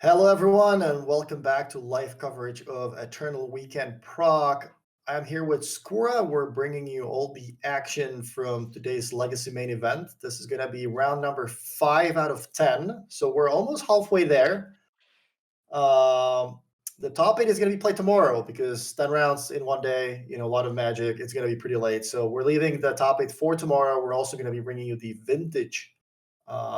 Hello, everyone, and welcome back to live coverage of Eternal Weekend Prague. I'm here with Skura. We're bringing you all the action from today's Legacy main event. This is going to be round number 5 out of 10, so we're almost halfway there. The top 8 is going to be played tomorrow because 10 rounds in one day, a lot of magic. It's going to be pretty late, so we're leaving the top 8 for tomorrow. We're also going to be bringing you the vintage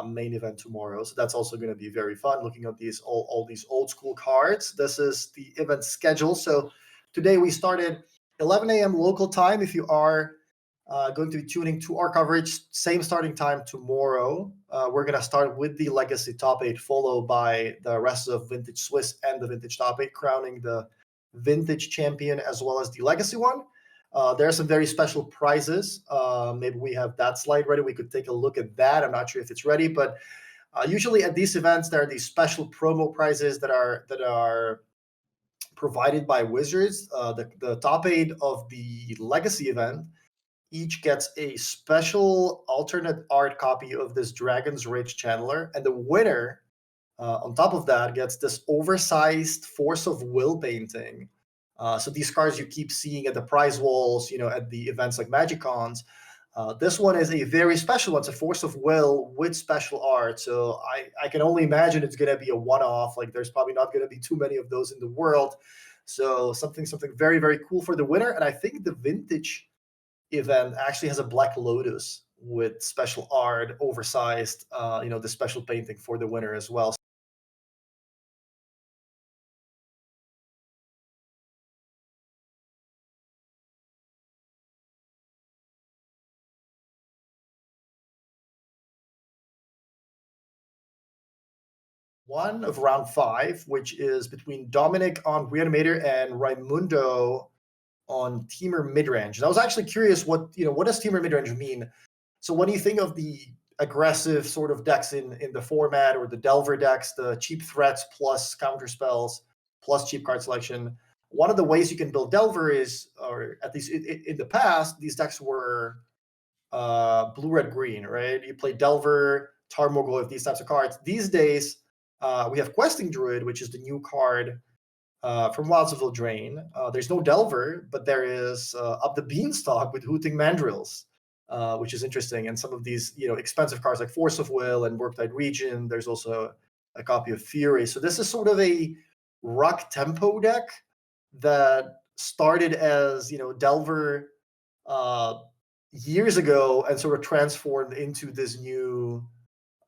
main event tomorrow, so that's also going to be very fun, looking at these all these old school cards. This is the event schedule. So today we started 11 a.m. local time. If you are going to be tuning to our coverage, same starting time tomorrow. We're going to start with the Legacy top 8, followed by the rest of Vintage Swiss and the Vintage top 8, crowning the Vintage champion as well as the Legacy one. There are some very special prizes. Maybe we have that slide ready. We could take a look at that. I'm not sure if it's ready, but usually at these events, there are these special promo prizes that are provided by Wizards. The top 8 of the Legacy event each gets a special alternate art copy of this Dragon's Rage Channeler, and the winner, on top of that, gets this oversized Force of Will painting. So these cards you keep seeing at the prize walls, at the events like MagicCons. This one is a very special one. It's a Force of Will with special art. So I can only imagine it's going to be a one-off. Like there's probably not going to be too many of those in the world. So something very, very cool for the winner. And I think the vintage event actually has a Black Lotus with special art, oversized, the special painting for the winner as well. One of round 5, which is between Dominic on Reanimator and Raimundo on Temur Midrange. And I was actually curious what does Temur Midrange mean? So when you think of the aggressive sort of decks in the format, or the Delver decks, the cheap threats plus counter spells plus cheap card selection, one of the ways you can build Delver is, or at least in the past, these decks were blue, red, green, right? You play Delver, Tarmogoyf, these types of cards. These days, we have Questing Druid, which is the new card from Wilds of Eldraine. There's no Delver, but there is Up the Beanstalk with Hooting Mandrills, which is interesting. And some of these, expensive cards like Force of Will and Warptide Region. There's also a copy of Fury. So this is sort of a rock tempo deck that started as, Delver years ago and sort of transformed into this new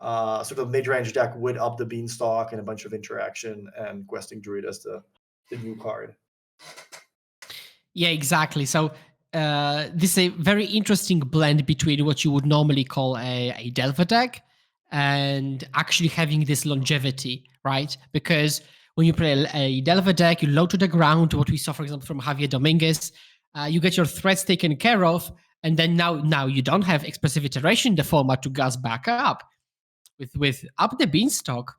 sort of mid-range deck with Up the Beanstalk and a bunch of interaction, and Questing Druid as the new card. Yeah, exactly. So this is a very interesting blend between what you would normally call a Delver deck and actually having this longevity, right? Because when you play a Delver deck, you low to the ground, what we saw, for example, from Javier Dominguez, you get your threats taken care of, and then now you don't have expressive iteration in the format to gas back up. With Up the Beanstalk,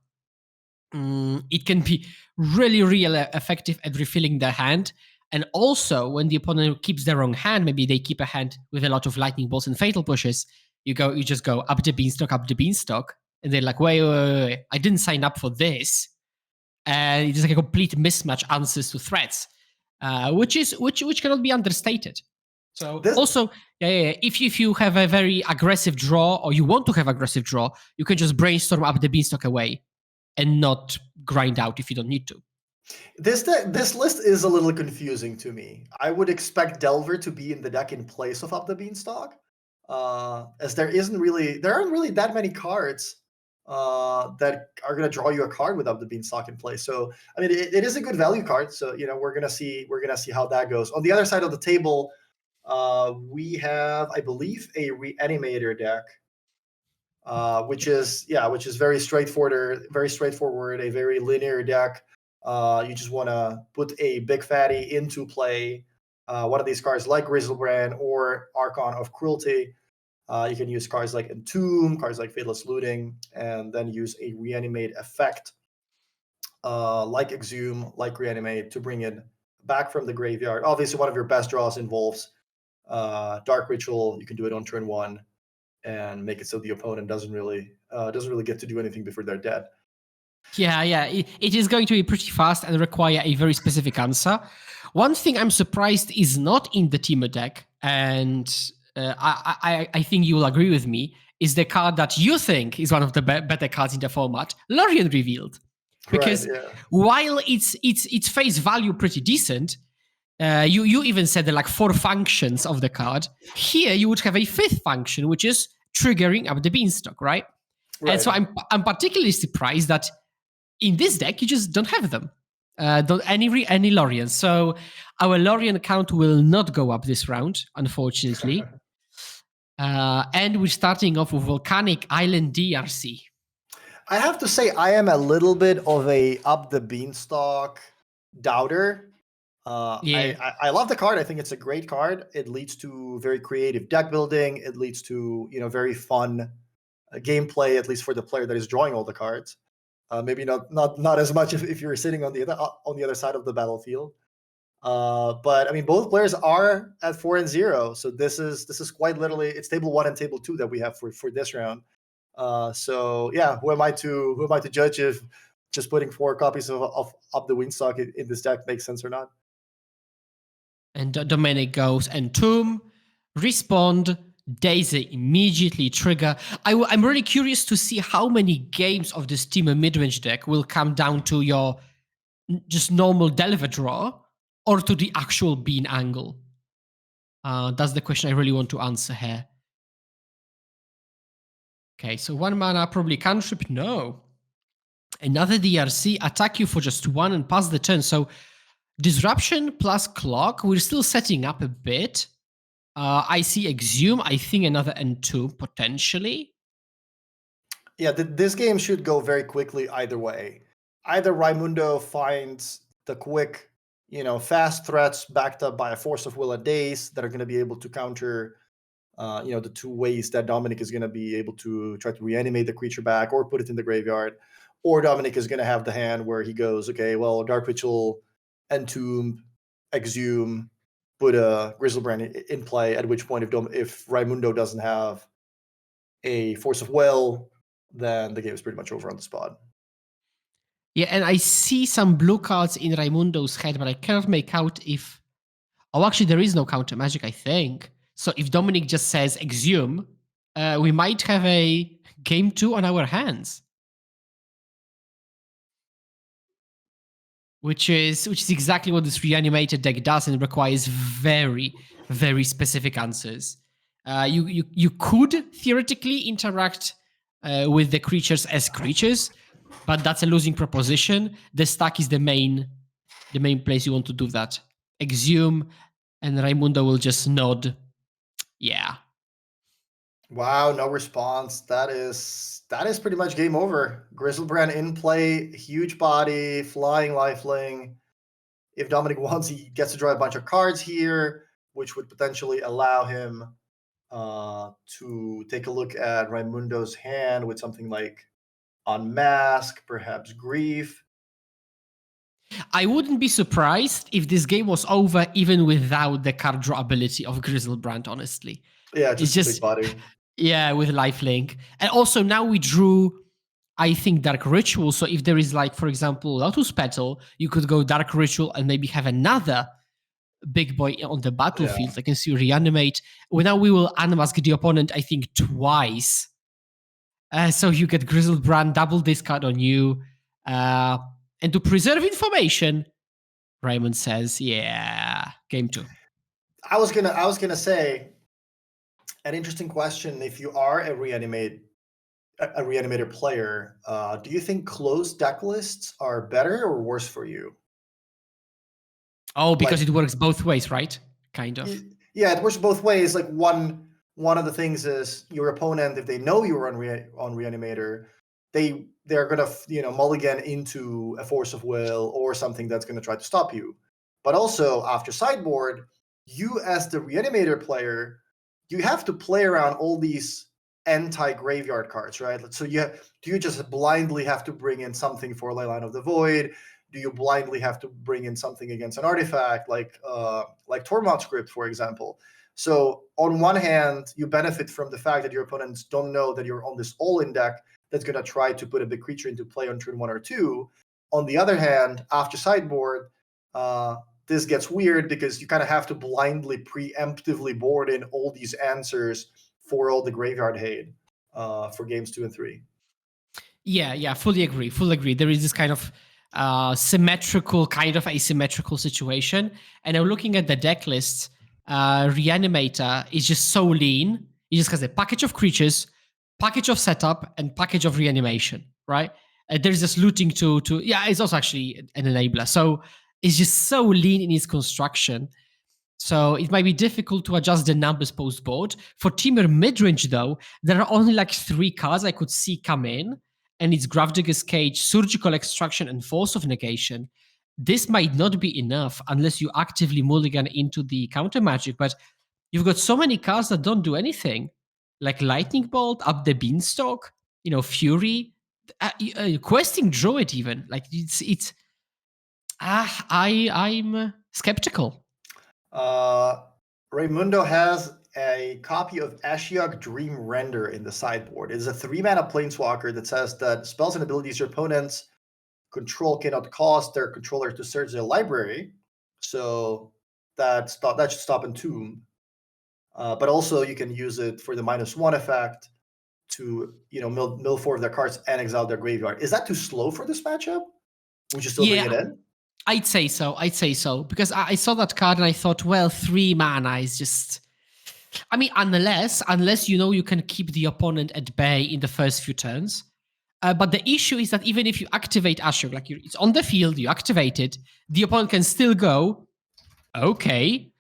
it can be really effective at refilling their hand. And also, when the opponent keeps their own hand, maybe they keep a hand with a lot of lightning bolts and fatal pushes, you just go up the beanstalk, and they're like, wait, I didn't sign up for this. And it's like a complete mismatch answers to threats, which cannot be understated. So also, if you have a very aggressive draw, or you want to have aggressive draw, you can just brainstorm Up the Beanstalk away and not grind out if you don't need to. This list is a little confusing to me. I would expect Delver to be in the deck in place of Up the Beanstalk, as there aren't really that many cards that are going to draw you a card with Up the Beanstalk in place. So I mean, it is a good value card. So we're gonna see how that goes. On the other side of the table, we have, I believe, a Reanimator deck, which is very straightforward, a very linear deck. You just want to put a big fatty into play. One of these cards like Grizzlebrand or Archon of Cruelty. You can use cards like Entomb, cards like Fadeless Looting, and then use a Reanimate effect like Exhume, like Reanimate, to bring it back from the graveyard. Obviously, one of your best draws involves Dark Ritual. You can do it on turn 1 and make it so the opponent doesn't really get to do anything before they're dead. Yeah. It is going to be pretty fast and require a very specific answer. One thing I'm surprised is not in the Temur deck, and I think you will agree with me, is the card that you think is one of the better cards in the format, Lorien Revealed. Right. Because Yeah. while its face value pretty decent, you even said there are like 4 functions of the card. Here you would have a 5th function, which is triggering up the beanstalk, right? And Right. so I'm particularly surprised that in this deck you just don't have them. Don't any Lorien. So our Lorien count will not go up this round, unfortunately. And we're starting off with Volcanic Island DRC. I have to say, I am a little bit of a up the beanstalk doubter. Yeah. I love the card. I think it's a great card. It leads to very creative deck building. It leads to very fun gameplay, at least for the player that is drawing all the cards. Maybe not as much if you're sitting on the other side of the battlefield. But I mean, both players are at 4-0, so this is quite literally it's table 1 and table 2 that we have for this round. So yeah, who am I to judge if just putting 4 copies of Up the Windstock in this deck makes sense or not? And Dominic goes Entomb, respond, Daisy immediately trigger. I'm really curious to see how many games of this Temur Midrange deck will come down to your just normal Delver draw or to the actual bean angle. That's the question I really want to answer here. Okay, so 1 mana, probably cantrip. No. Another DRC, attack you for just 1 and pass the turn. So disruption plus clock, we're still setting up a bit. I see Exhume, I think another N2 potentially. Yeah, this game should go very quickly either way. Either Raimundo finds the quick, fast threats backed up by a Force of Will and Daze that are going to be able to counter, the 2 ways that Dominic is going to be able to try to reanimate the creature back or put it in the graveyard. Or Dominic is going to have the hand where he goes, okay, well, Dark Ritual, Entomb, Exhume, put a Grizzlebrand in play, at which point if Raimundo doesn't have a Force of Will, then the game is pretty much over on the spot. Yeah, and I see some blue cards in Raimundo's head, but I cannot make out if... Oh, actually, there is no counter magic, I think. So if Dominic just says Exhume, we might have a game 2 on our hands. Which is exactly what this Reanimator deck does and requires very, very specific answers. You could theoretically interact with the creatures as creatures, but that's a losing proposition. The stack is the main place you want to do that. Exhume, and Raimundo will just nod. Yeah. Wow, no response. That is pretty much game over. Grizzlebrand in play, huge body, flying lifelink. If Dominic wants, he gets to draw a bunch of cards here, which would potentially allow him to take a look at Raimundo's hand with something like Unmask, perhaps Grief. I wouldn't be surprised if this game was over even without the card draw ability of Grizzlebrand, honestly. Yeah, It's just a big body. Yeah, with lifelink. And also now we drew, I think, Dark Ritual. So if there is, like, for example, Lotus Petal, you could go Dark Ritual and maybe have another big boy on the battlefield. I can see Reanimate. Well, now we will unmask the opponent, I think, twice. So you get Grizzlebrand, double discard on you. And to preserve information, Raymond says, yeah, game 2. I was gonna say an interesting question. If you are a Reanimator player, do you think closed deck lists are better or worse for you? Oh, because it works both ways, right? Kind of. Yeah, it works both ways. Like one of the things is your opponent, if they know you're on Reanimator, they're gonna mulligan into a Force of Will or something that's gonna try to stop you. But also after sideboard, you as the Reanimator player, you have to play around all these anti-graveyard cards, right? So do you just blindly have to bring in something for Leyline of the Void? Do you blindly have to bring in something against an artifact like Tormod Script, for example? So on one hand, you benefit from the fact that your opponents don't know that you're on this all-in deck that's going to try to put a big creature into play on turn 1 or 2. On the other hand, after sideboard, this gets weird because you kind of have to blindly preemptively board in all these answers for all the graveyard hate for games 2 and 3. Yeah, fully agree. Fully agree. There is this kind of symmetrical, kind of asymmetrical situation. And I'm looking at the deck list. Reanimator is just so lean. It just has a package of creatures, package of setup, and package of reanimation, right? There's this looting to yeah, it's also actually an enabler. So it's just so lean in its construction. So it might be difficult to adjust the numbers post board. For Temur Midrange, though, there are only like 3 cards I could see come in, and it's Gravedigger's Cage, Surgical Extraction, and Force of Negation. This might not be enough unless you actively mulligan into the counter magic, but you've got so many cards that don't do anything, like Lightning Bolt, Up the Beanstalk, Fury, Questing Druid, even. Like I'm skeptical. Raimundo has a copy of Ashiok Dream Render in the sideboard. It is a 3-mana planeswalker that says that spells and abilities your opponents control cannot cause their controller to search their library. So that should stop Entomb. But also you can use it for the -1 effect to mill 4 of their cards and exile their graveyard. Is that too slow for this matchup? Would you still bring it in? I'd say so because I saw that card and I thought, well, 3 mana is just. I mean, unless you can keep the opponent at bay in the first few turns. But the issue is that even if you activate Ashiok, like it's on the field, you activate it, the opponent can still go, okay,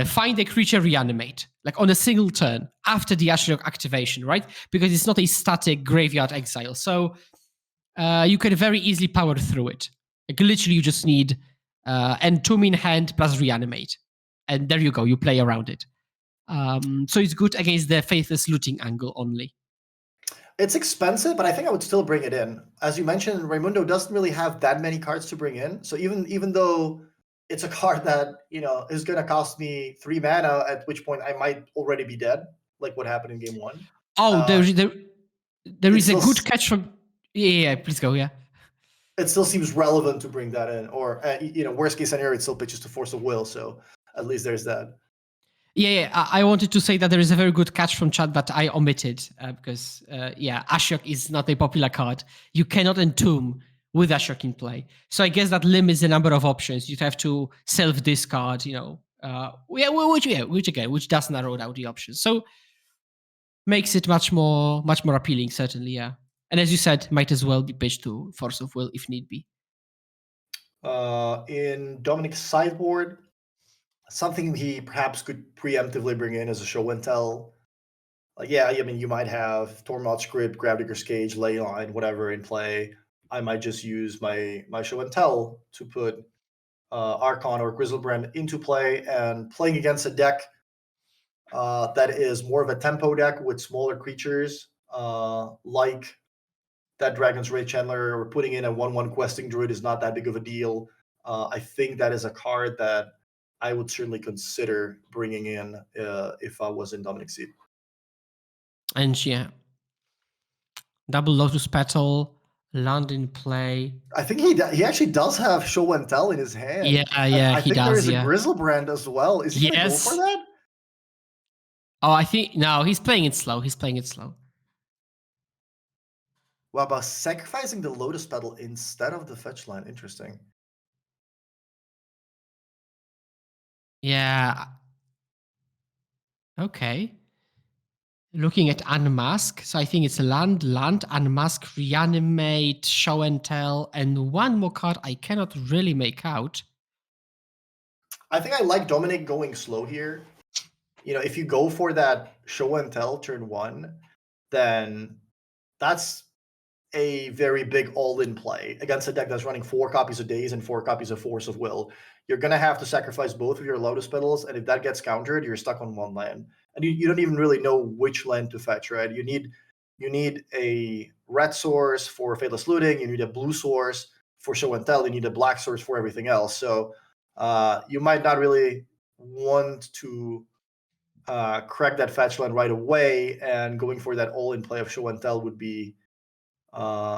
find a creature, reanimate, like on a single turn after the Ashiok activation, right? Because it's not a static graveyard exile. So you can very easily power through it. Like literally, you just need Entomb in hand plus reanimate, and there you go. You play around it. So it's good against the Faithless Looting angle only. It's expensive, but I think I would still bring it in. As you mentioned, Raimundo doesn't really have that many cards to bring in. So even though it's a card that is going to cost me 3 mana, at which point I might already be dead, like what happened in game 1. Oh, there is a good catch from. Yeah, please go. Yeah. It still seems relevant to bring that in, or worst case scenario, it still pitches to Force of Will. So at least there's that. Yeah, I wanted to say that there is a very good catch from chat that I omitted because, Ashiok is not a popular card. You cannot Entomb with Ashiok in play. So I guess that limits the number of options. You'd have to self-discard, which does narrow down the options. So makes it much more appealing, certainly, yeah. And as you said, might as well be pitched to Force of Will if need be. In Dominic's sideboard, something he perhaps could preemptively bring in as a show and tell. You might have Tormod Script, Gravedigger's Cage, Leyline, whatever in play. I might just use my show and tell to put Archon or Grizzlebrand into play, and playing against a deck that is more of a tempo deck with smaller creatures, like that Dragon's Rage Chandler, or putting in a 1/1 Questing Druid is not that big of a deal. I think that is a card that I would certainly consider bringing in if I was in Dominic's seat. And yeah, double Lotus Petal, land in play. I think he actually does have Show and Tell in his hand. Yeah, I he think does. there is a Grizzlebrand as well. Is he going to go for that? Oh, I think no. He's playing it slow. Wow, about sacrificing the Lotus Petal instead of the fetch line. Interesting. Yeah. Okay. Looking at Unmask, so I think it's land, Unmask, Reanimate, Show and Tell, and one more card I cannot really make out. I think I like Dominic going slow here. If you go for that Show and Tell turn 1, then that's a very big all-in play against a deck that's running 4 copies of Daze and 4 copies of Force of Will. You're going to have to sacrifice both of your Lotus Petals, and if that gets countered, you're stuck on 1 land. And you don't even really know which land to fetch, right? You need a red source for Faithless Looting, you need a blue source for Show and Tell, you need a black source for everything else. So you might not really want to crack that fetch line right away, and going for that all-in play of Show and Tell would be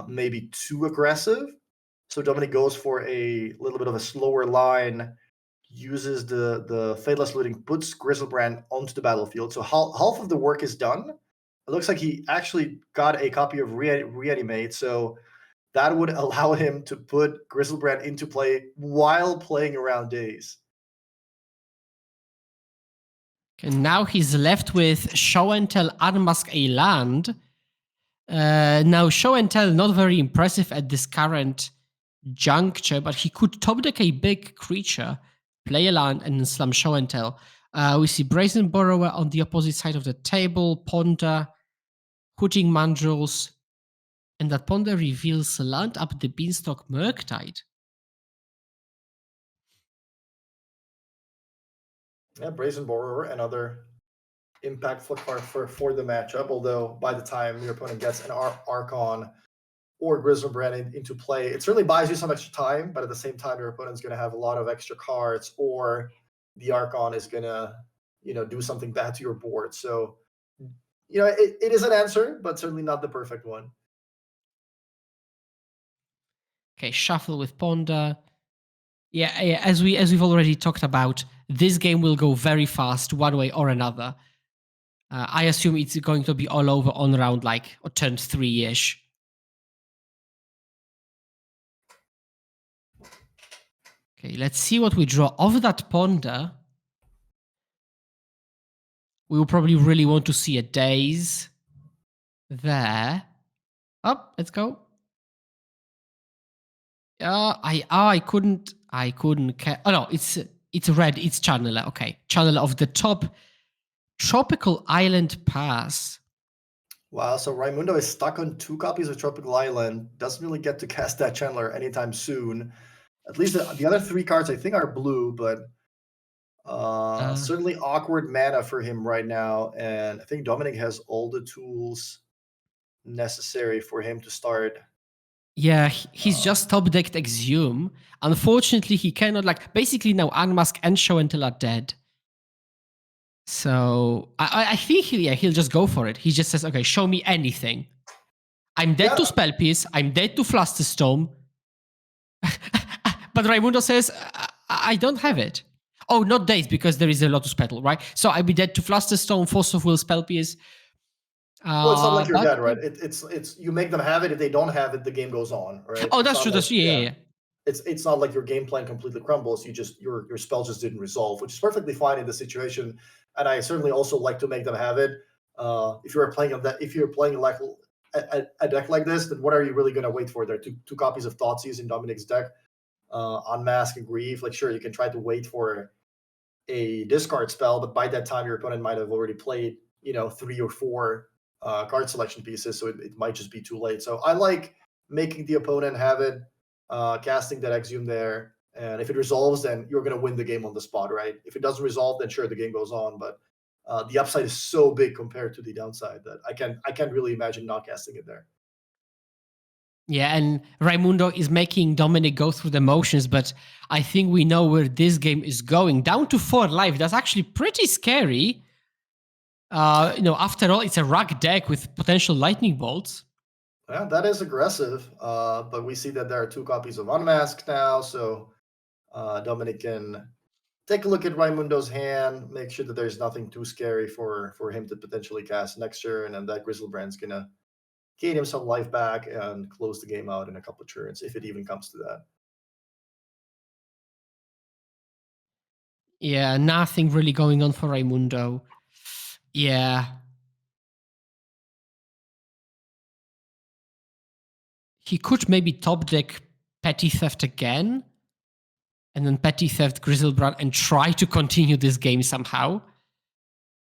maybe too aggressive. So Dominic goes for a little bit of a slower line, uses the Fadeless Looting, puts Grizzlebrand onto the battlefield. So half of the work is done. It looks like he actually got a copy of Reanimate, so that would allow him to put Grizzlebrand into play while playing around Days. And now he's left with Show and Tell, Unmask a land. Now Show and Tell not very impressive at this current juncture, but he could top deck a big creature, play a land, and then slam Show and Tell. We see Brazen Borrower on the opposite side of the table, Ponder, Hooting Mandrills, and that Ponder reveals land up the Beanstalk Murktide. Yeah, Brazen Borrower, another impactful card for the matchup, although by the time your opponent gets an Archon or Grizzlebrand into play, it certainly buys you some extra time, but at the same time, your opponent's going to have a lot of extra cards, or the Archon is going to, do something bad to your board. So, it is an answer, but certainly not the perfect one. Okay, shuffle with Ponder. Yeah, as we've already talked about, this game will go very fast, one way or another. I assume it's going to be all over on round or turn 3-ish. Okay, let's see what we draw. Of that Ponder, we will probably really want to see a Daze there. Oh, let's go. I couldn't. Oh no, it's red. It's Channeler. Okay, Channeler of the top Tropical Island Pass. Wow, so Raimundo is stuck on 2 copies of Tropical Island. Doesn't really get to cast that Channeler anytime soon. At least the other 3 cards I think are blue, but certainly awkward mana for him right now. And I think Dominic has all the tools necessary for him to start. Yeah, he's just top decked Exhume. Unfortunately, he cannot basically now Unmask and Show and Tell are dead. So I think he'll just go for it. He just says, okay, show me anything. I'm dead to Spell Pierce. I'm dead to Flusterstorm. But Raimundo says, I don't have it. Oh, not Daze, because there is a Lotus Petal, right? So I'll be dead to Flusterstorm, Force of Will, Spell Pierce. Well, it's not like you're dead, right? It's you make them have it. If they don't have it, the game goes on, right? Oh, that's true. Yeah. It's not like your game plan completely crumbles. Your spell just didn't resolve, which is perfectly fine in the situation. And I certainly also like to make them have it. If you're playing like a deck like this, then what are you really going to wait for? There are two copies of Thoughtseize in Dominic's deck, Unmask and Grieve. Sure, you can try to wait for a discard spell, but by that time your opponent might have already played 3 or 4 card selection pieces, so it might just be too late. So I like making the opponent have it, casting that Exhume there, and if it resolves, then you're going to win the game on the spot, right? If it doesn't resolve, then sure, the game goes on, but the upside is so big compared to the downside that I can't really imagine not casting it there. Yeah, and Raimundo is making Dominic go through the motions, but I think we know where this game is going. Down to 4 life, that's actually pretty scary. After all, it's a Rug deck with potential lightning bolts. Yeah, that is aggressive, but we see that there are 2 copies of Unmasked now, so Dominic can take a look at Raimundo's hand, make sure that there's nothing too scary for him to potentially cast next turn, and that Grizzlebrand's going to gain him some life back and close the game out in a couple of turns, if it even comes to that. Yeah, nothing really going on for Raimundo. Yeah. He could maybe top deck Petty Theft again, and then Petty Theft Grizzlebrand and try to continue this game somehow.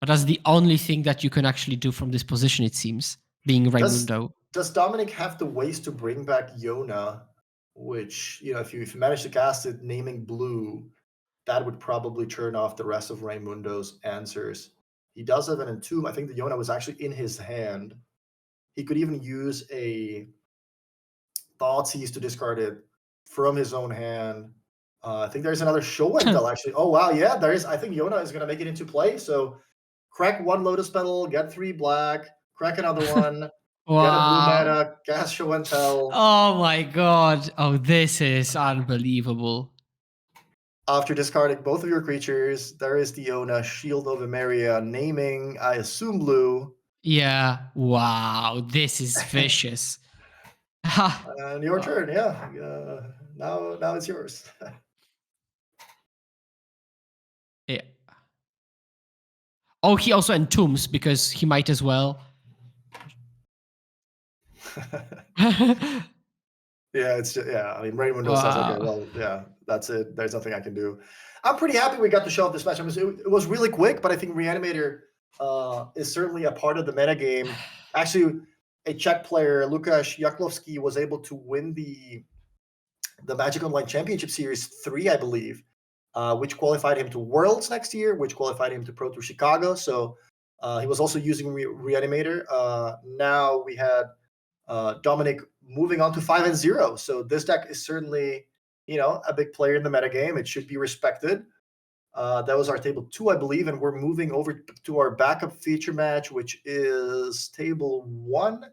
But that's the only thing that you can actually do from this position, it seems, being Raimundo. Does Dominic have the ways to bring back Yona, which, if you manage to cast it naming blue, that would probably turn off the rest of Raimundo's answers. He does have an Entomb. I think the Yona was actually in his hand. He could even use a Thoughtseize to discard it from his own hand. I think there's another Show and Tell, actually. Oh, wow, yeah, there is. I think Yona is going to make it into play. So crack 1 Lotus Petal, get 3 black, crack another one. Get a blue Wow. mana, cast Show and Tell. Oh my god. Oh, this is unbelievable. After discarding both of your creatures, there is the Iona Shield of Emeria, naming, I assume, blue. Yeah. Wow. This is vicious. Ha. And your turn, yeah. Now it's yours. Yeah. Oh, he also entombs because he might as well. Yeah, it's just, yeah. I mean, Rain Window says, okay, Wow. well, yeah, that's it. There's nothing I can do. I'm pretty happy we got to show up this match. It was really quick, but I think Reanimator is certainly a part of the meta game. Actually, a Czech player, Lukáš Jaklovský, was able to win the Magic Online Championship Series 3, I believe, which qualified him to Worlds next year, which qualified him to Pro Tour Chicago. So he was also using Reanimator. Now we had Dominic moving on to 5-0. So this deck is certainly, a big player in the metagame. It should be respected. That was our table 2, I believe, and we're moving over to our backup feature match, which is table 1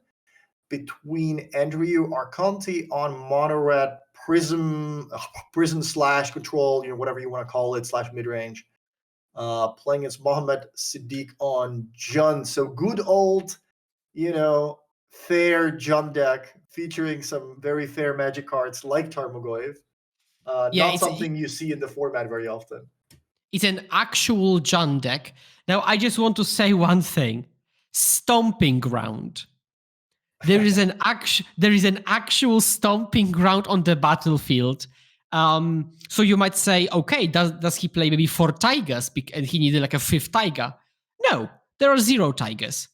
between Andrew Arconti on Monored Prism / Control, whatever you want to call it, / Midrange, playing against Mohamed Siddiq on Jund. So good old, fair Jund deck featuring some very fair Magic cards like Tarmogoyf. Yeah, Not something you see in the format very often. It's an actual Jund deck. Now, I just want to say one thing. Stomping Ground. There is an actual stomping ground on the battlefield. So you might say, okay, does he play maybe 4 Tigers and he needed like a 5th Tiger? No, there are 0 Tigers.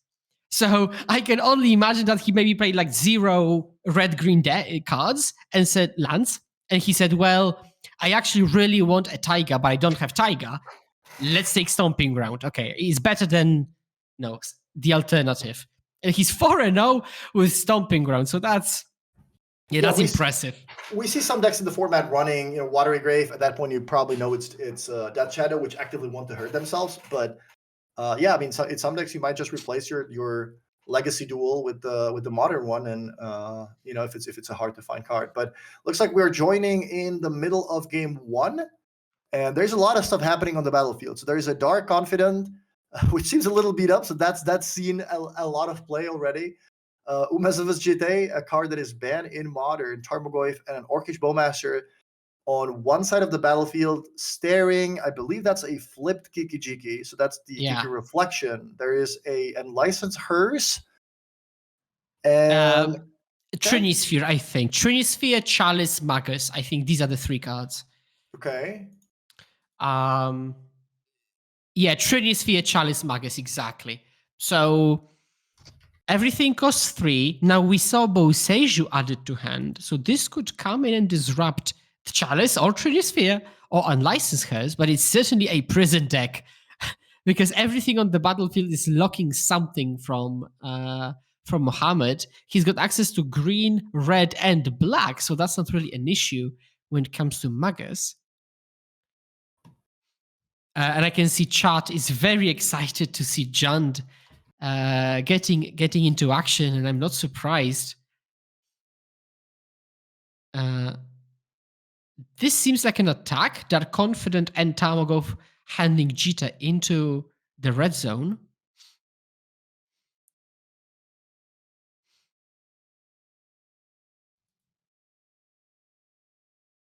So I can only imagine that he maybe played like 0 red-green cards and said lands. And he said, well, I actually really want a Tiger, but I don't have Tiger. Let's take Stomping Ground. Okay, it's better than the alternative. And he's 4-0 with Stomping Ground. So that's impressive. We see some decks in the format running, Watery Grave. At that point, you probably know it's Death Shadow, which actively want to hurt themselves. But yeah, I mean, in some decks you might just replace your Legacy Duel with the modern one, and if it's a hard to find card. But looks like we're joining in the middle of game 1, and there's a lot of stuff happening on the battlefield. So there's a Dark Confidant, which seems a little beat up. So that's seen a lot of play already. Umezov's GT, a card that is banned in Modern, Tarmogoyf, and an Orcish Bowmaster on one side of the battlefield, staring. I believe that's a flipped Kiki-Jiki. So that's the Kiki Reflection. There is a Unlicensed Hearse. And Trinisphere, I think. Trinisphere, Chalice, Magus. I think these are the 3 cards. Okay. Yeah, Trinisphere, Chalice, Magus, exactly. So everything costs 3. Now we saw Boseiju added to hand. So this could come in and disrupt the Chalice or Trinisphere or Unlicensed Hearse, but it's certainly a prison deck because everything on the battlefield is locking something from Mohammed. He's got access to green, red, and black, so that's not really an issue when it comes to Magus. And I can see chat is very excited to see Jund getting into action, and I'm not surprised. This seems like an attack. They're confident and Tamagov handing Jita into the red zone.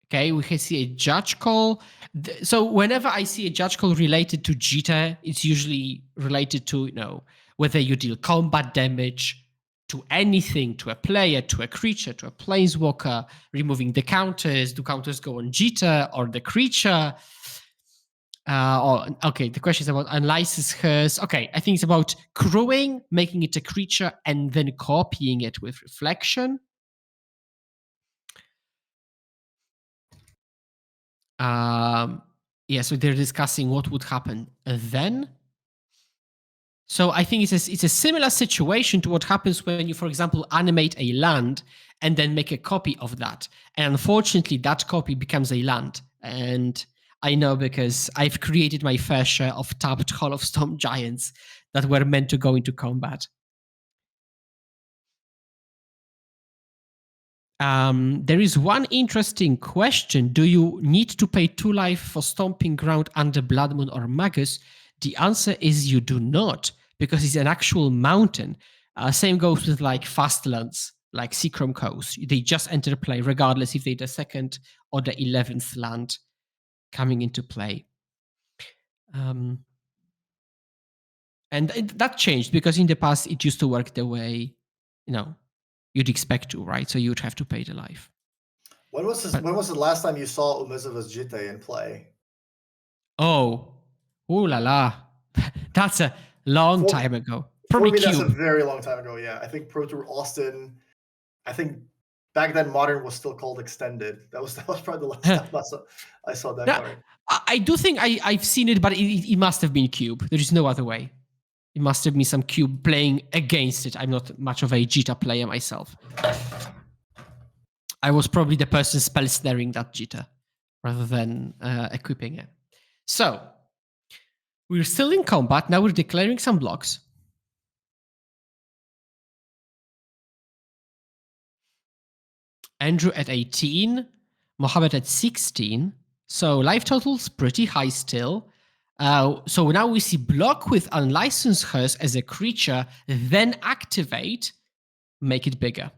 Okay, we can see a judge call. So whenever I see a judge call related to Jita, it's usually related to, whether you deal combat damage to anything, to a player, to a creature, to a planeswalker, removing the counters. Do counters go on Jita or the creature? The question is about Unlicensed Hearse. Okay, I think it's about crewing, making it a creature, and then copying it with Reflection. So they're discussing what would happen then. So I think it's a similar situation to what happens when you, for example, animate a land and then make a copy of that. And unfortunately, that copy becomes a land. And I know because I've created my fair share of tapped Hall of Storm Giants that were meant to go into combat. There is one interesting question. Do you need to pay 2 life for Stomping Ground under Blood Moon or Magus? The answer is you do not, because it's an actual mountain. Same goes with like Fastlands, like Seachrome Coast. They just enter play, regardless if they're the second or the 11th land coming into play. And that changed, because in the past it used to work the way, you'd expect to, right? So you'd have to pay the life. When was the last time you saw Umezawa's Jite in play? Oh, ooh la la. That's a long time ago. For Probably me, that's a Cube. very long time ago. Yeah, I think Pro Tour Austin. I think back then Modern was still called Extended. That was probably the last time I saw that Now, card. I do think I've seen it, but it must have been Cube. There is no other way. It must have been some Cube playing against it. I'm not much of a Jita player myself. I was probably the person spell snaring that Jita rather than equipping it. So, we're still in combat. Now we're declaring some blocks. Andrew at 18, Mohammed at 16. So life total's pretty high still. So now we see block with Unlicensed Hearse as a creature, then activate, make it bigger.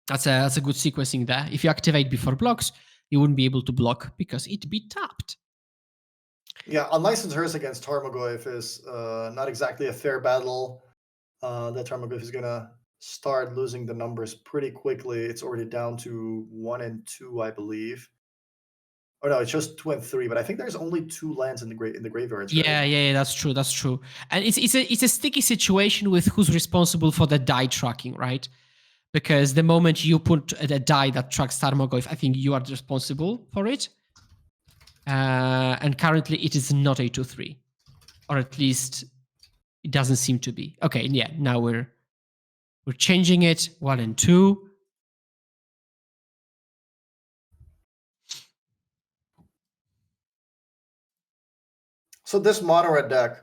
That's a good sequencing there. If you activate before blocks, you wouldn't be able to block because it'd be tapped. Yeah, Unlicensed Hearse against Tarmogoyf is not exactly a fair battle. That Tarmogoyf is going to start losing the numbers pretty quickly. It's already down to 1 and 2, I believe. Oh no, it's just 2 and 3, but I think there's only 2 lands in the graveyards. Yeah, right? yeah, that's true. That's true. And it's a sticky situation with who's responsible for the die tracking, right? Because the moment you put a die that tracks Tarmogoyf, I think you are responsible for it. And currently it is not a 2-3, or at least it doesn't seem to be. Okay, yeah, now we're changing it. 1 and 2. So this mono red deck,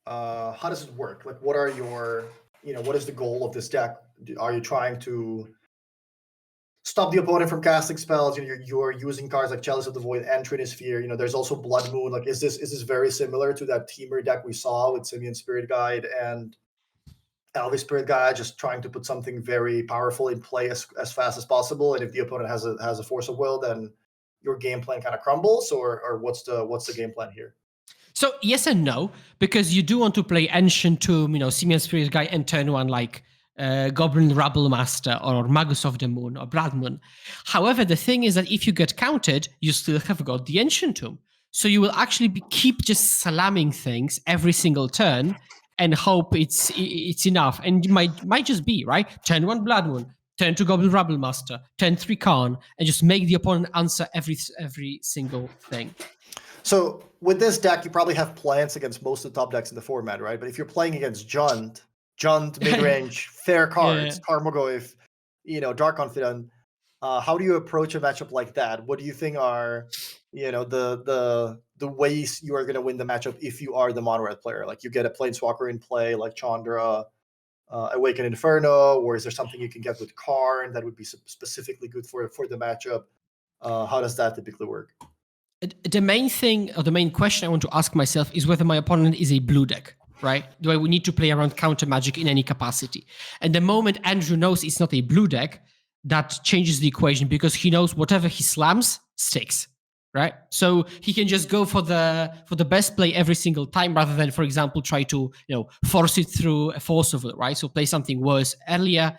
how does it work? Like, what are your, what is the goal of this deck? Are you trying to stop the opponent from casting spells? You're using cards like Chalice of the Void and Trinisphere. There's also Blood Moon. Like, is this very similar to that Temur deck we saw with Simian Spirit Guide and Elvis Spirit Guide, just trying to put something very powerful in play as fast as possible? And if the opponent has a force of will, then your game plan kind of crumbles, or what's the game plan here? So yes and no, because you do want to play Ancient Tomb, Simian Spirit Guy, and turn one like Goblin Rabble Master or Magus of the Moon or Blood Moon. However, the thing is that if you get countered, you still have got the Ancient Tomb. So you will actually keep just slamming things every single turn and hope it's enough. And it might just be, right? Turn 1 Blood Moon, turn 2 Goblin Rabble Master, turn 3 Khan, and just make the opponent answer every single thing. So with this deck, you probably have plans against most of the top decks in the format, right? But if you're playing against Jund, Midrange, fair cards, Tarmogoyf, Dark Confidant, how do you approach a matchup like that? What do you think are, the ways you are going to win the matchup if you are the mono red player? Like, you get a Planeswalker in play, like Chandra, Awaken Inferno, or is there something you can get with Karn that would be specifically good for the matchup? How does that typically work? The main thing, or the main question I want to ask myself is whether my opponent is a blue deck, right? Do I need to play around counter magic in any capacity? And the moment Andrew knows it's not a blue deck, that changes the equation, because he knows whatever he slams sticks, right? So he can just go for the best play every single time, rather than, for example, try to force it through a force of it, right? So play something worse earlier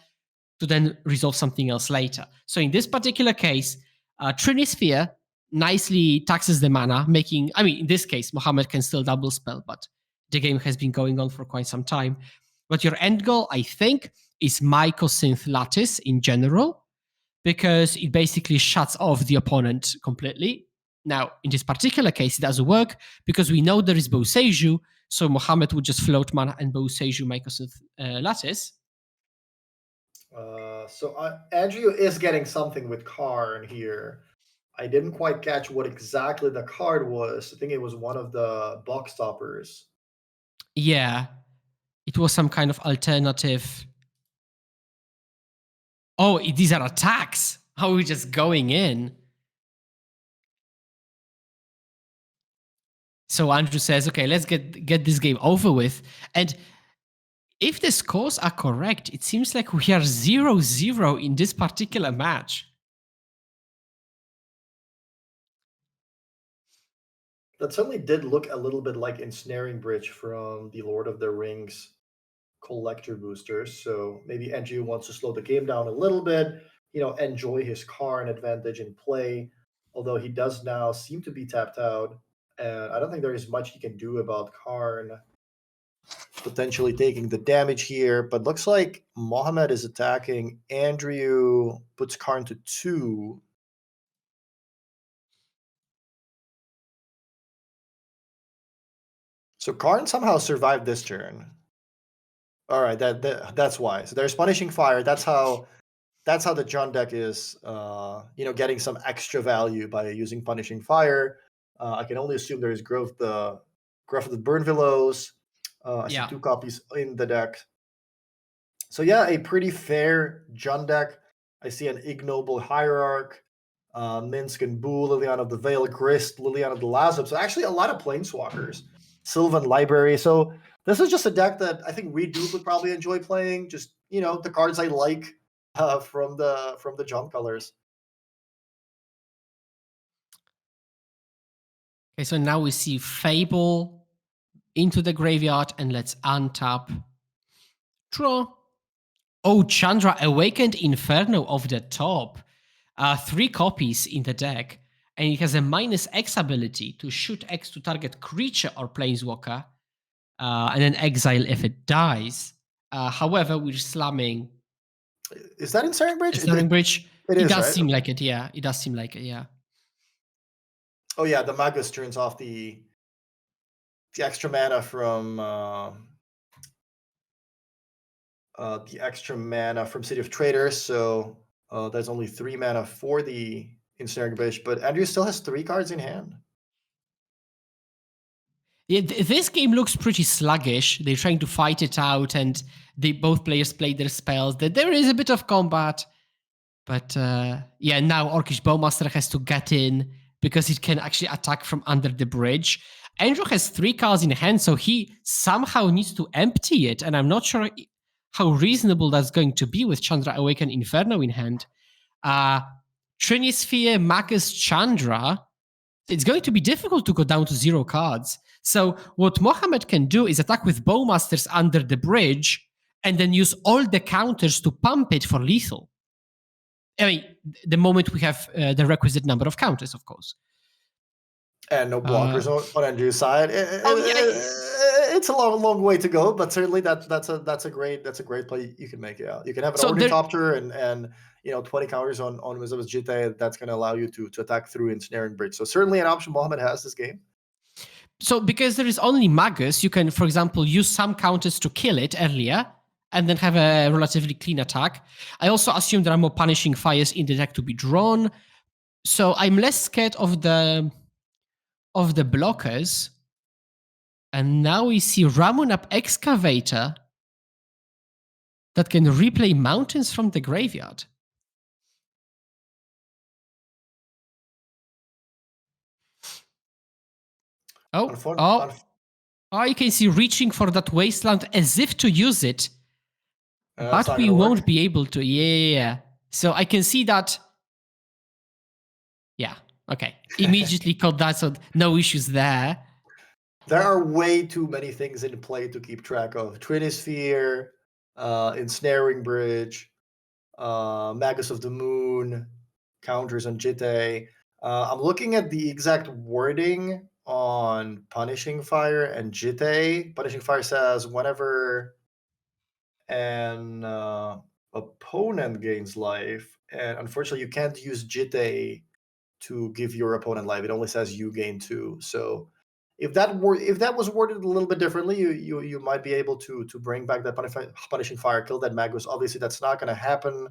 to then resolve something else later. So in this particular case, Trinisphere nicely taxes the mana, in this case, Mohammed can still double spell, but the game has been going on for quite some time. But your end goal, I think, is Mycosynth Lattice in general, because it basically shuts off the opponent completely. Now, in this particular case, it doesn't work because we know there is Boseiju, so Mohammed would just float mana and Boseiju Mycosynth Lattice. So Andrew is getting something with Karn here. I didn't quite catch what exactly the card was. I think it was one of the box stoppers. Yeah, it was some kind of alternative. Oh, these are attacks. How are we just going in? So Andrew says, okay, let's get this game over with. And if the scores are correct, it seems like we are 0-0 in this particular match. That certainly did look a little bit like Ensnaring Bridge from the Lord of the Rings collector boosters. So maybe Andrew wants to slow the game down a little bit, enjoy his Karn advantage in play. Although he does now seem to be tapped out, and I don't think there is much he can do about Karn potentially taking the damage here. But looks like Mohamed is attacking. Andrew puts Karn to 2. So Karn somehow survived this turn. All right, that's why. So there's Punishing Fire. That's how the John deck is, getting some extra value by using Punishing Fire. I can only assume there is Growth of the Burn Willows. I see Yeah. 2 copies in the deck. So yeah, a pretty fair John deck. I see an Ignoble Hierarch, Minsk and Boo, Liliana of the Veil, Grist, Liliana of the Lazarus. So actually a lot of Planeswalkers. Sylvan Library. So this is just a deck that I think Reed Duke would probably enjoy playing. Just, the cards I like from the John colors. Okay, so now we see Fable into the graveyard, and let's untap. Draw. Oh, Chandra, Awakened Inferno off the top. 3 copies in the deck, and it has a -X ability to shoot X to target creature or planeswalker, and then exile if it dies. However, we're slamming. Is that Ensnaring Bridge? Ensnaring Bridge. It is, does right? seem like it, yeah. It does seem like it, yeah. Oh yeah, the Magus turns off the extra mana from City of Traders. So there's only 3 mana for the Ensnaring Bridge, but Andrew still has 3 cards in hand. Yeah, this game looks pretty sluggish. They're trying to fight it out, and both players play their spells. There is a bit of combat, but yeah, now Orcish Bowmaster has to get in because it can actually attack from under the bridge. Andrew has 3 cards in hand, so he somehow needs to empty it, and I'm not sure how reasonable that's going to be with Chandra Awaken Inferno in hand. Trinisphere, Magus, Chandra. It's going to be difficult to go down to 0 cards. So what Mohamed can do is attack with Bowmasters under the bridge and then use all the counters to pump it for lethal. I mean, the moment we have the requisite number of counters, of course. And no blockers on Andrew's side. It's a long way to go, but certainly that's a great play you can make. Yeah, you can have an Ornithopter and 20 counters on Wizard's Jitte. That's going to allow you to attack through Ensnaring Bridge. So certainly an option Mohamed has this game. So because there is only Magus, you can, for example, use some counters to kill it earlier and then have a relatively clean attack. I also assume there are more Punishing Fires in the deck to be drawn. So I'm less scared of the blockers. And now we see Ramunap Excavator that can replay mountains from the graveyard. Oh, you can see reaching for that wasteland as if to use it, but we won't be able to. Yeah. So I can see that. Yeah, okay. Immediately caught that, so no issues there. There are way too many things in play to keep track of. Trinisphere, Ensnaring Bridge, Magus of the Moon, counters on Jitte. I'm looking at the exact wording on Punishing Fire and Jitte. Punishing Fire says whenever an opponent gains life, and unfortunately you can't use Jitte to give your opponent life. It only says you gain 2. So if that was worded a little bit differently, you might be able to bring back that Punishing Fire, kill that Magus. Obviously, that's not going to happen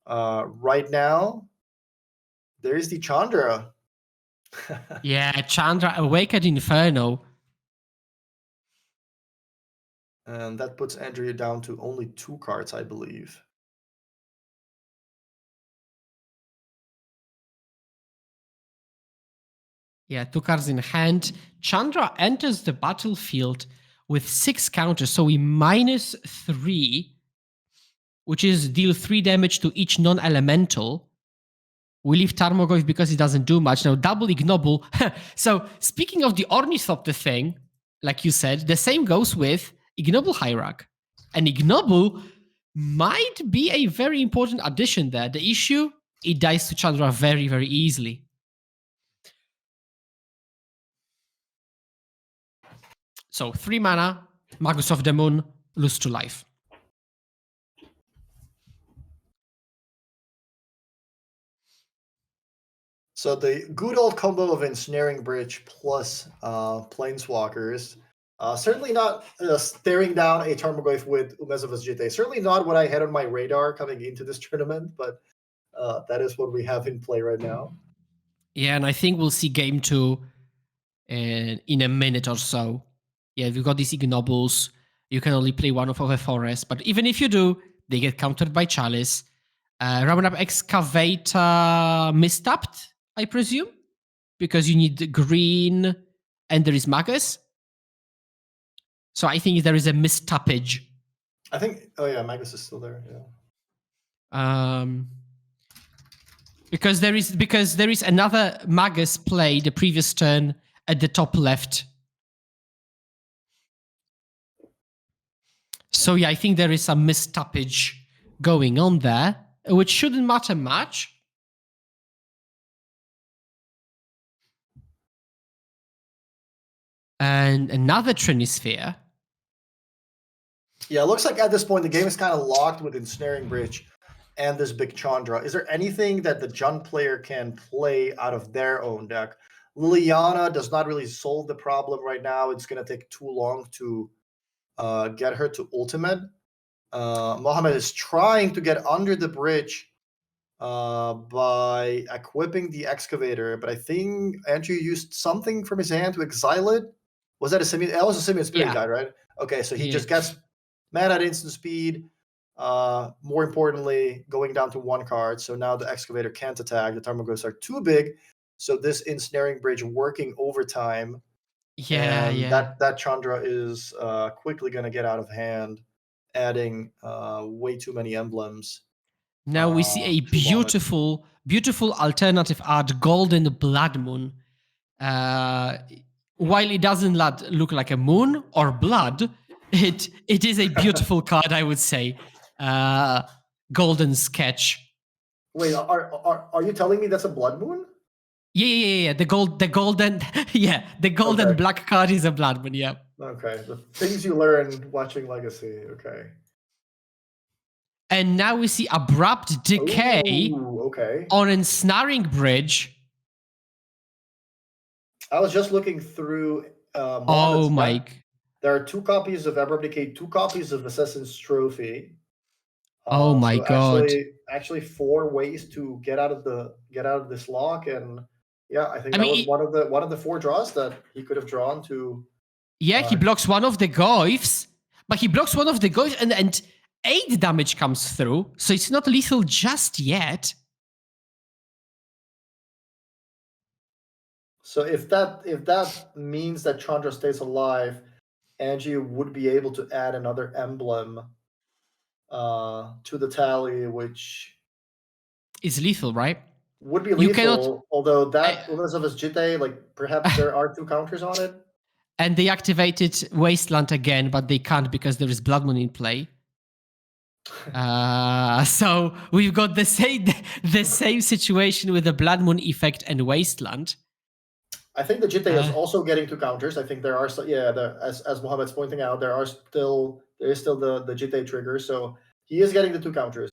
right now. There is the Chandra. Yeah, Chandra Awakened Inferno. And that puts Andrea down to only 2 cards, I believe. Yeah, 2 cards in hand. Chandra enters the battlefield with 6 counters, so we -3, which is deal 3 damage to each non-elemental. We leave Tarmogoyf because it doesn't do much. Now, double Ignoble. So, speaking of the Ornithopter thing, like you said, the same goes with Ignoble Hierarch. And Ignoble might be a very important addition there. The issue, it dies to Chandra very, very easily. So 3 mana, Magus of the Moon, lose 2 life. So the good old combo of Ensnaring Bridge plus Planeswalkers, certainly not staring down a Tarmogoyf with Umezov's Jitte. Certainly not what I had on my radar coming into this tournament, but that is what we have in play right now. Yeah, and I think we'll see game 2 in a minute or so. Yeah, if you've got these Ignobles, you can only play one of a forest, but even if you do, they get countered by Chalice. Ramen Up Excavator mistapped, I presume, because you need green and there is Magus. So I think there is a mistappage. I think, oh yeah, Magus is still there, yeah. Because there is another Magus play the previous turn at the top left. So yeah, I think there is some mistappage going on there, which shouldn't matter much. And another Trinisphere. Yeah, it looks like at this point the game is kind of locked with Ensnaring Bridge and this big Chandra. Is there anything that the Jund player can play out of their own deck? Liliana does not really solve the problem right now. It's going to take too long to get her to ultimate. Mohammed is trying to get under the bridge by equipping the excavator, but I think Andrew used something from his hand to exile it. Was that a Simian? That was a Simian Spirit Guide, right? Okay, so he just gets mana at instant speed. More importantly, going down to 1 card. So now the excavator can't attack. The Tarmogoyfs are too big. So this ensnaring bridge working overtime. Yeah, And yeah. that Chandra is quickly going to get out of hand, adding way too many emblems. Now we see a beautiful, beautiful alternative art, Golden Blood Moon. While it doesn't look like a moon or blood, it is a beautiful card, I would say. Golden Sketch. Wait, are you telling me that's a blood moon? Yeah. The golden, yeah, the golden black card is a blood moon. Yeah. Okay, the things you learn watching Legacy. Okay. And now we see Abrupt Decay on Ensnaring Bridge. I was just looking through Oh my. deck. There are 2 copies of Abrupt Decay, 2 copies of Assassin's Trophy. Oh my so god! Actually, 4 ways to get out of this lock, and yeah, I think that was one of the 4 draws that he could have drawn to. Yeah, he blocks one of the Goyfs, but he blocks one of the Goyfs, and 8 damage comes through, so it's not lethal just yet. So if that means that Chandra stays alive, Angie would be able to add another emblem to the tally, which is lethal, right? Would be lethal, although that Elizabeth's Jitte, like perhaps there are 2 counters on it. And they activated Wasteland again, but they can't because there is Blood Moon in play. So we've got the same situation with the Blood Moon effect and Wasteland. I think the Jitte is also getting 2 counters. I think there are as Mohammed's pointing out, there is still the Jitte trigger, so he is getting the 2 counters.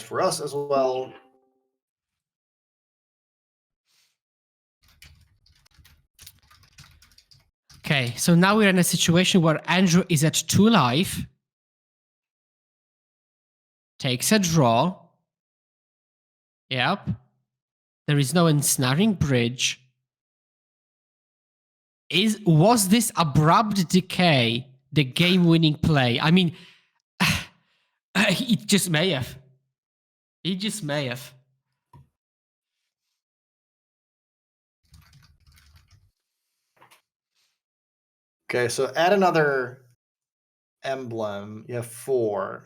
for us as well. Okay, so now we're in a situation where Andrew is at 2 life, takes a draw. Yep. There is no ensnaring bridge. Was this abrupt decay the game-winning play? I mean, it just may have. It just may have. Okay, so add another emblem. You have 4.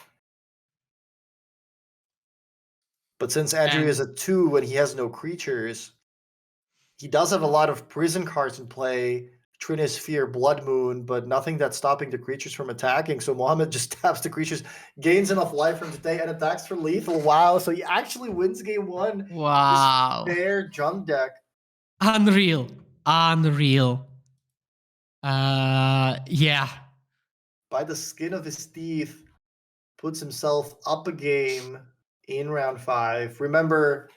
But since Andrew is a 2 and he has no creatures, he does have a lot of prison cards in play. Trinisphere, Blood Moon, but nothing that's stopping the creatures from attacking. So Mohammed just taps the creatures, gains enough life from today, and attacks for lethal. Wow! So he actually wins game 1. Wow! This fair junk deck. Unreal. Yeah. By the skin of his teeth, puts himself up a game in round 5. Remember,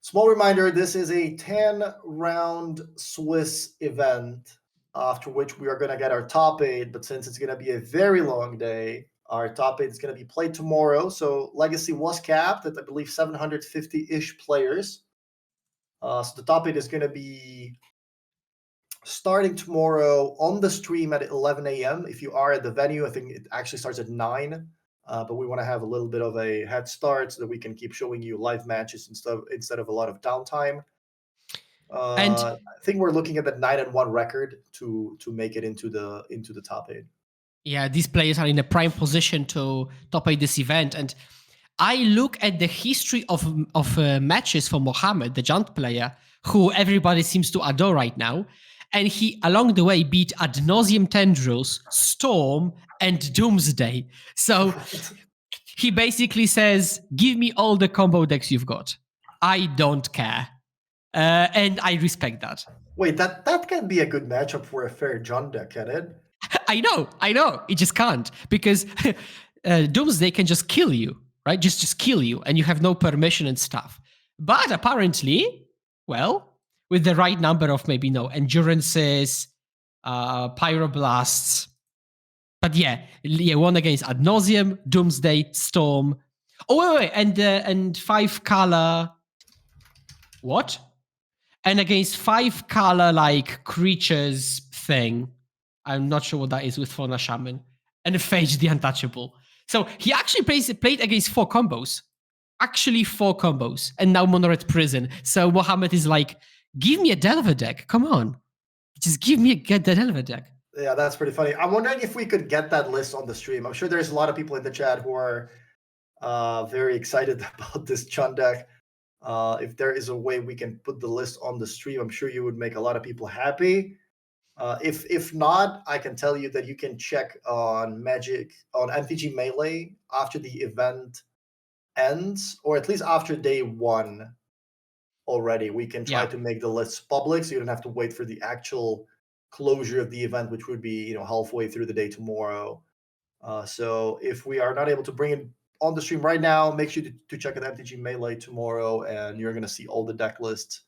small reminder, this is a 10-round Swiss event, after which we are going to get our top 8, but since it's going to be a very long day, our top 8 is going to be played tomorrow. So Legacy was capped at, I believe, 750-ish players. So the top 8 is going to be starting tomorrow on the stream at 11 a.m. If you are at the venue, I think it actually starts at 9. But we want to have a little bit of a head start so that we can keep showing you live matches instead of a lot of downtime. I think we're looking at the 9-1 record to make it into the top 8. Yeah, these players are in a prime position to top 8 this event, and I look at the history of matches for Mohammed, the Jant player, who everybody seems to adore right now, and he along the way beat Ad Nauseam Tendrils, Storm, and Doomsday. So he basically says, "Give me all the combo decks you've got. I don't care." And I respect that. Wait, that can be a good matchup for a fair John deck, can it? I know. It just can't, because Doomsday can just kill you, right? Just kill you, and you have no permission and stuff. But apparently, well, with the right number of maybe endurances, pyroblasts. But yeah, one against Ad Nauseam, Doomsday, Storm. Oh wait, and 5 color. What? And against 5 color like creatures thing. I'm not sure what that is with Fauna Shaman. And Phage the Untouchable. So he actually played against 4 combos. Actually 4 combos. And now Monored Prison. So Mohammed is like, give me a Delver deck. Come on. Just give me the Delver deck. Yeah, that's pretty funny. I'm wondering if we could get that list on the stream. I'm sure there's a lot of people in the chat who are very excited about this Chun deck. If there is a way we can put the list on the stream, I'm sure you would make a lot of people happy. If not, I can tell you that you can check on MTG Melee after the event ends, or at least after day 1 already. We can try to make the lists public, so you don't have to wait for the actual closure of the event, which would be halfway through the day tomorrow. So if we are not able to bring it on the stream right now, make sure to check out MTG Melee tomorrow, and you're going to see all the deck lists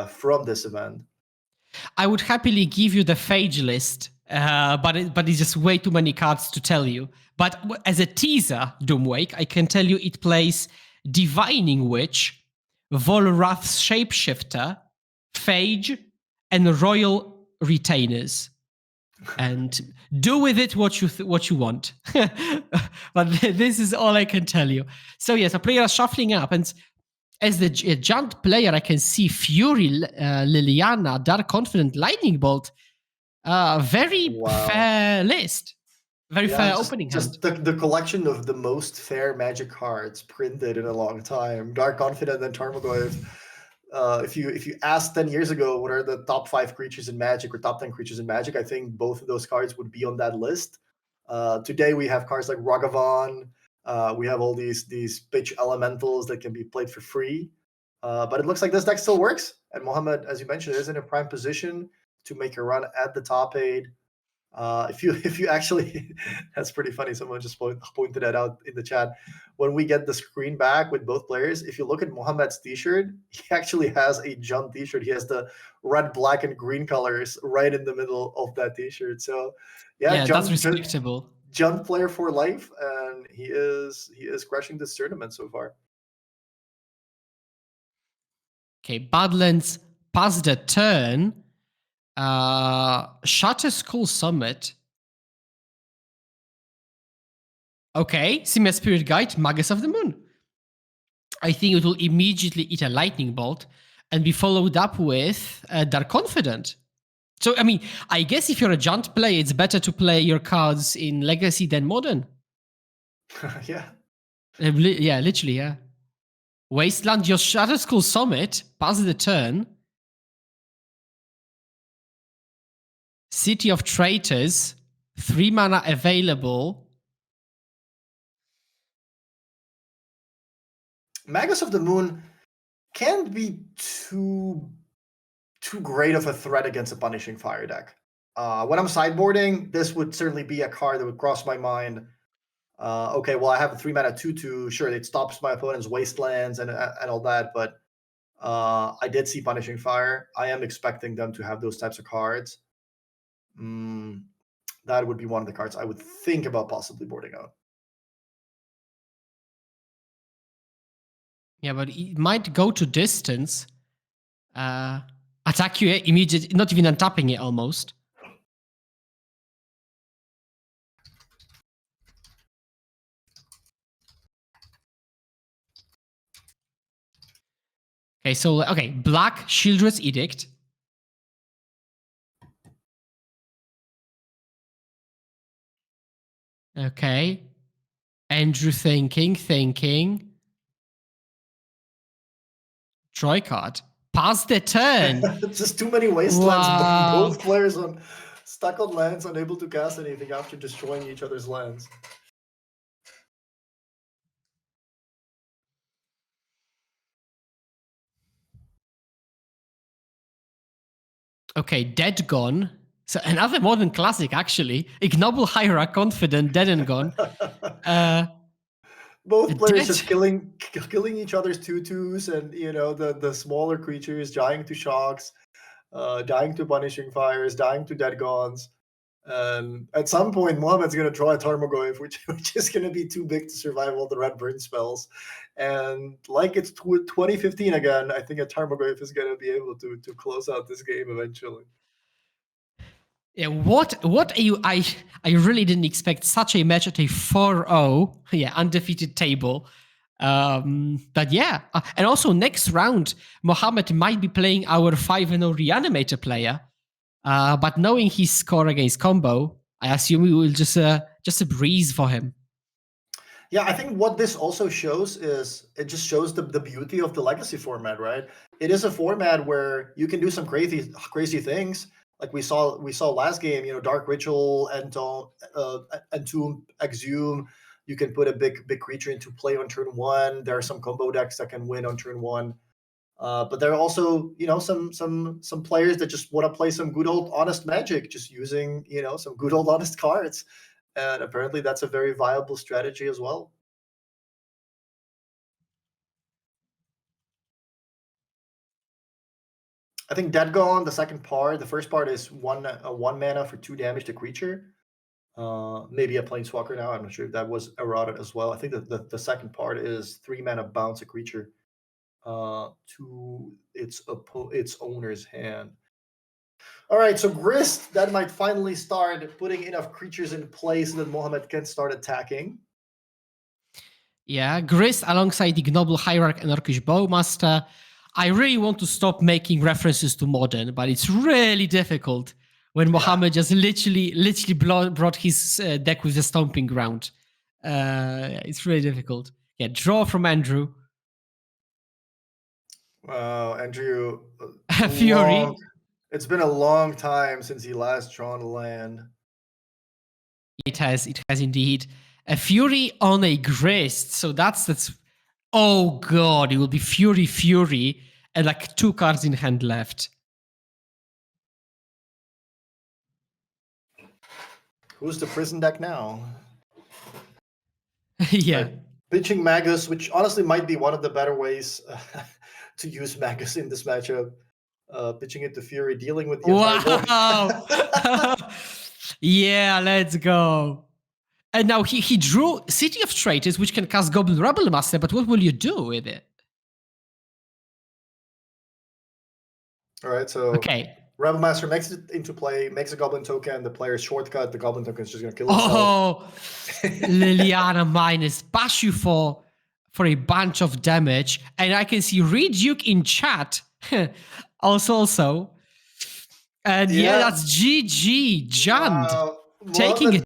from this event. I would happily give you the Phage list, but it's just way too many cards to tell you. But as a teaser, Doomwake, I can tell you it plays Divining Witch, Volrath's Shapeshifter, Phage, and Royal Retainers. And do with it what you want. But this is all I can tell you. So yes, a player is shuffling up, and as the Jant player, I can see Fury, Liliana, Dark Confident, Lightning Bolt. Very fair list. Very fair opening hand. Just the collection of the most fair Magic cards printed in a long time. Dark Confident and Tarmogoyf. If you asked 10 years ago what are the top 5 creatures in Magic or top 10 creatures in Magic, I think both of those cards would be on that list. Today we have cards like Ragavan. We have all these pitch elementals that can be played for free. But it looks like this deck still works. And Mohammed, as you mentioned, is in a prime position to make a run at the top 8. If you actually, that's pretty funny. Someone just pointed that out in the chat. When we get the screen back with both players, if you look at Mohamed's T-shirt, he actually has a Jund T-shirt. He has the red, black, and green colors right in the middle of that T-shirt. So, yeah, that's respectable. Jund player for life, and he is crushing this tournament so far. Okay, Badlands passed the turn. Shatter Skull Summit. Okay, Simia Spirit Guide, Magus of the Moon. I think it will immediately eat a Lightning Bolt and be followed up with Dark Confident. So, I mean, I guess if you're a Jund player, it's better to play your cards in Legacy than Modern. Yeah. Yeah, literally, yeah. Wasteland, your Shatter Skull Summit, pass the turn. City of Traitors, 3 mana available. Magus of the Moon can't be too great of a threat against a Punishing Fire deck. When I'm sideboarding, this would certainly be a card that would cross my mind. Okay, well, I have a 3 mana 2/2. Sure, it stops my opponent's wastelands and all that, but I did see Punishing Fire. I am expecting them to have those types of cards. That would be one of the cards I would think about possibly boarding out. Yeah, but it might go to distance. Attack you immediately, not even untapping it almost. Okay, so, okay, black Shieldred's Edict. Okay. Andrew thinking. Troy card. Pass the turn. Just too many wastelands. Wow. Both players stuck on lands, unable to cast anything after destroying each other's lands. Okay, Dead Gone. So another modern classic, actually. Ignoble Hierarch, Confident, Dead and Gone. Both players just killing each other's 2/2s, and the smaller creatures dying to shocks, dying to Punishing Fires, dying to Dead Gones. And at some point, Mohamed's going to draw a Tarmogoyf, which is going to be too big to survive all the red burn spells. And like it's 2015 again, I think a Tarmogoyf is going to be able to close out this game eventually. Yeah, what are you? I really didn't expect such a match at a 4-0, undefeated table. But yeah, and also next round, Mohamed might be playing our 5-0 Reanimator player. But knowing his score against combo, I assume we will just a breeze for him. Yeah, I think what this also shows is it just shows the beauty of the Legacy format, right? It is a format where you can do some crazy things. Like we saw last game, Dark Ritual, Entomb, Exhume. You can put a big creature into play on turn 1. There are some combo decks that can win on turn 1. But there are also, some players that just want to play some good old honest Magic, just using, some good old honest cards. And apparently that's a very viable strategy as well. I think Dead Gone, the second part, the first part is one mana for 2 damage to creature. Maybe a Planeswalker now. I'm not sure if that was errata as well. I think that the second part is 3 mana bounce a creature to its owner's hand. All right, so Grist, that might finally start putting enough creatures in place so that Mohamed can start attacking. Yeah, Grist alongside Ignoble Hierarch and Orcish Bowmaster. I really want to stop making references to Modern, but it's really difficult when Mohamed just literally brought his deck with the Stomping Ground. It's really difficult. Yeah, draw from Andrew. Wow, Andrew. Fury. It's been a long time since he last drawn a land. It has indeed. A Fury on a Grist. So that's. Oh god, it will be Fury, and like 2 cards in hand left. Who's the prison deck now? Yeah. Right. Pitching Magus, which honestly might be one of the better ways to use Magus in this matchup. Pitching it to Fury, dealing with the entire board. Wow. Yeah, let's go. And now he drew City of Traitors, which can cast Goblin Rebel Master, but what will you do with it? All right, so Okay. Rebel Master makes it into play, makes a Goblin token, the player's shortcut, the Goblin token is just going to kill itself. Oh, Liliana minus bash you for a bunch of damage. And I can see Reed Duke in chat. also. And yeah, that's GG. Jund taking it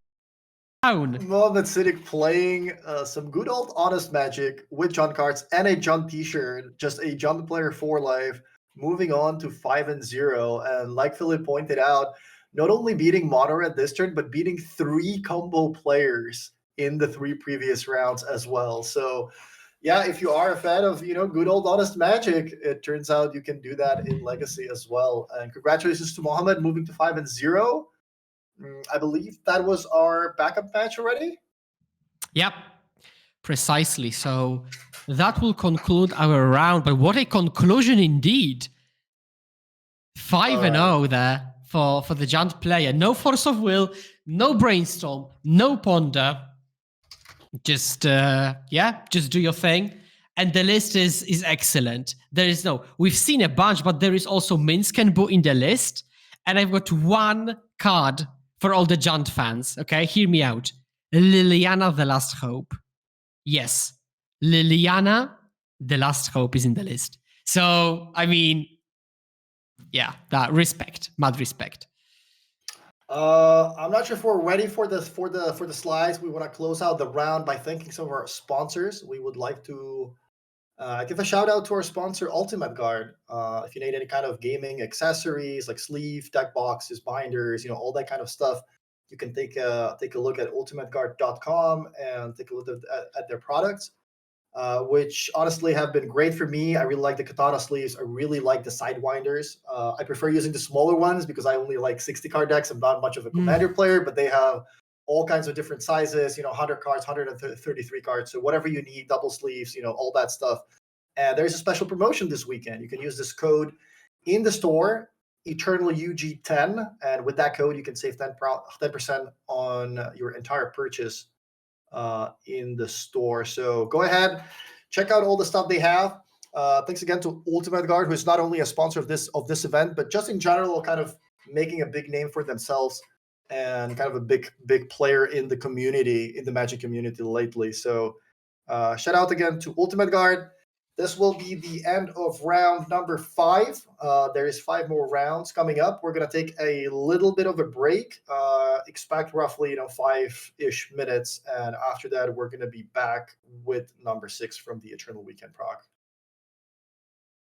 down. Mohamed Siddiq playing some good old honest magic with Jund cards and a Jund t-shirt, just a Jund player for life, moving on to 5-0. And like Philip pointed out, not only beating Mono Red this turn, but beating 3 combo players in the 3 previous rounds as well. So yeah, if you are a fan of, good old honest magic, it turns out you can do that in Legacy as well. And congratulations to Mohammed moving to 5-0. I believe that was our backup match already. Yep, precisely. So that will conclude our round. But what a conclusion indeed! 5-0 there for the Jund player. No Force of Will, no Brainstorm, no Ponder. Just just do your thing. And the list is excellent. There is we've seen a bunch, but there is also Minsk and Boo in the list. And I've got one card for all the Jund fans. Okay, hear me out. Liliana, the Last Hope. Yes, Liliana, the Last Hope is in the list. So, I mean, yeah, that respect, mad respect. I'm not sure if we're ready for this for the slides. We want to close out the round by thanking some of our sponsors. We would like to give a shout out to our sponsor, Ultimate Guard. If you need any kind of gaming accessories like sleeve, deck boxes, binders, all that kind of stuff, you can take a look at ultimateguard.com and take a look at their products, which honestly have been great for me. I really like the katana sleeves. I really like the sidewinders. I prefer using the smaller ones because I only like 60 card decks. I'm not much of a commander player, but they have all kinds of different sizes, 100 cards, 133 cards. So whatever you need, double sleeves, all that stuff. And there's a special promotion this weekend. You can use this code in the store, EternalUG10. And with that code, you can save 10% on your entire purchase in the store. So go ahead, check out all the stuff they have. Thanks again to Ultimate Guard, who is not only a sponsor of this event, but just in general, kind of making a big name for themselves and kind of a big player in the community, in the Magic community lately. So shout out again to Ultimate Guard. This will be the end of round number 5. There is 5 more rounds coming up. We're going to take a little bit of a break. Expect roughly 5-ish minutes. And after that, we're going to be back with number 6 from the Eternal Weekend proc.